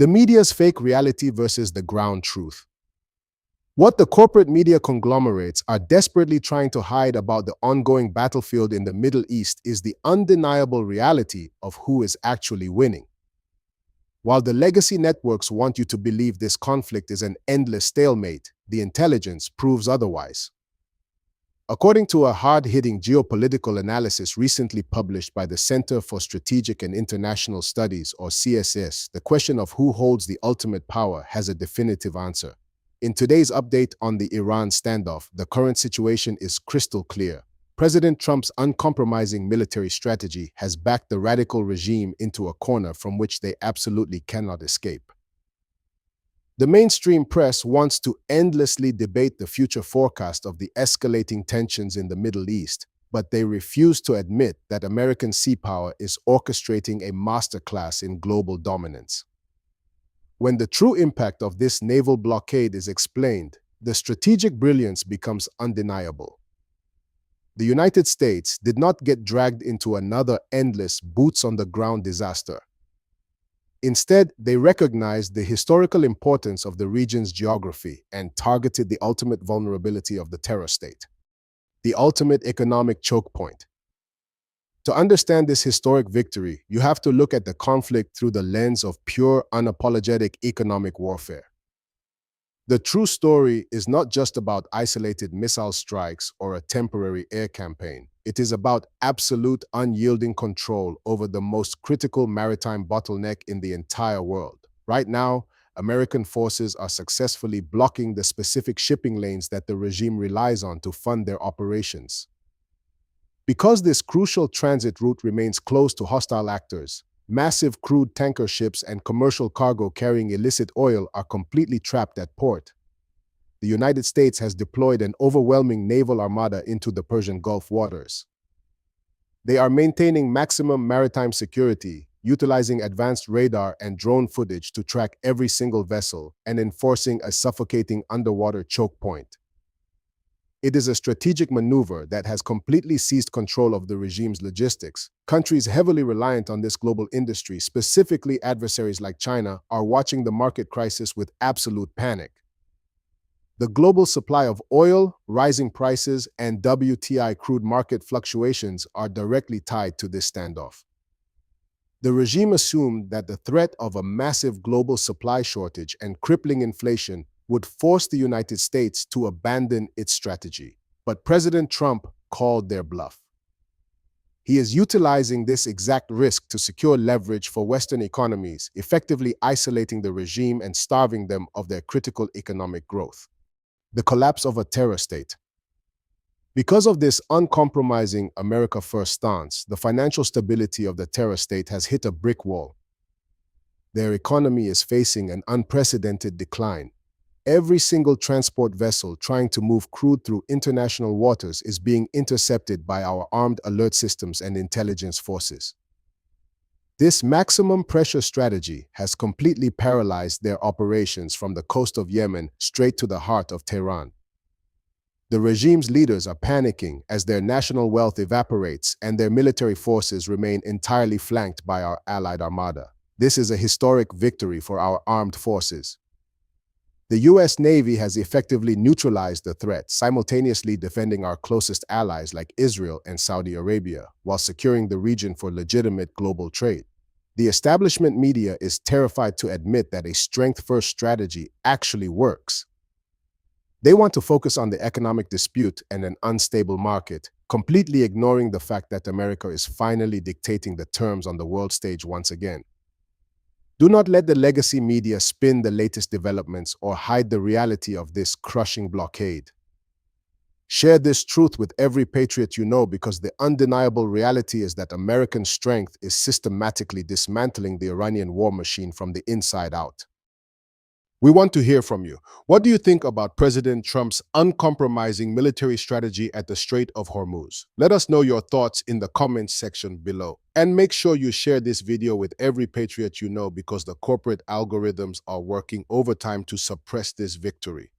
The media's fake reality versus the ground truth. What the corporate media conglomerates are desperately trying to hide about the ongoing battlefield in the Middle East is the undeniable reality of who is actually winning. While the legacy networks want you to believe this conflict is an endless stalemate, the intelligence proves otherwise. According to a hard-hitting geopolitical analysis recently published by the Center for Strategic and International Studies, or CSS, the question of who holds the ultimate power has a definitive answer. In today's update on the Iran standoff, the current situation is crystal clear. President Trump's uncompromising military strategy has backed the radical regime into a corner from which they absolutely cannot escape. The mainstream press wants to endlessly debate the future forecast of the escalating tensions in the Middle East, but they refuse to admit that American sea power is orchestrating a masterclass in global dominance. When the true impact of this naval blockade is explained, the strategic brilliance becomes undeniable. The United States did not get dragged into another endless boots-on-the-ground disaster. Instead, they recognized the historical importance of the region's geography and targeted the ultimate vulnerability of the terror state, the ultimate economic choke point. To understand this historic victory, you have to look at the conflict through the lens of pure, unapologetic economic warfare. The true story is not just about isolated missile strikes or a temporary air campaign. It is about absolute, unyielding control over the most critical maritime bottleneck in the entire world. Right now, American forces are successfully blocking the specific shipping lanes that the regime relies on to fund their operations. Because this crucial transit route remains closed to hostile actors, massive crude tanker ships and commercial cargo carrying illicit oil are completely trapped at port. The United States has deployed an overwhelming naval armada into the Persian Gulf waters. They are maintaining maximum maritime security, utilizing advanced radar and drone footage to track every single vessel and enforcing a suffocating underwater choke point. It is a strategic maneuver that has completely seized control of the regime's logistics. Countries heavily reliant on this global industry, specifically adversaries like China, are watching the market crisis with absolute panic. The global supply of oil, rising prices, and WTI crude market fluctuations are directly tied to this standoff. The regime assumed that the threat of a massive global supply shortage and crippling inflation would force the United States to abandon its strategy. But President Trump called their bluff. He is utilizing this exact risk to secure leverage for Western economies, effectively isolating the regime and starving them of their critical economic growth. The collapse of a terror state. Because of this uncompromising America First stance, the financial stability of the terror state has hit a brick wall. Their economy is facing an unprecedented decline. Every single transport vessel trying to move crude through international waters is being intercepted by our armed alert systems and intelligence forces. This maximum pressure strategy has completely paralyzed their operations from the coast of Yemen straight to the heart of Tehran. The regime's leaders are panicking as their national wealth evaporates and their military forces remain entirely flanked by our allied armada. This is a historic victory for our armed forces. The U.S. Navy has effectively neutralized the threat, simultaneously defending our closest allies like Israel and Saudi Arabia, while securing the region for legitimate global trade. The establishment media is terrified to admit that a strength-first strategy actually works. They want to focus on the economic dispute and an unstable market, completely ignoring the fact that America is finally dictating the terms on the world stage once again. Do not let the legacy media spin the latest developments or hide the reality of this crushing blockade. Share this truth with every patriot you know, because the undeniable reality is that American strength is systematically dismantling the Iranian war machine from the inside out. We want to hear from you. What do you think about President Trump's uncompromising military strategy at the Strait of Hormuz? Let us know your thoughts in the comments section below. And make sure you share this video with every patriot you know, because the corporate algorithms are working overtime to suppress this victory.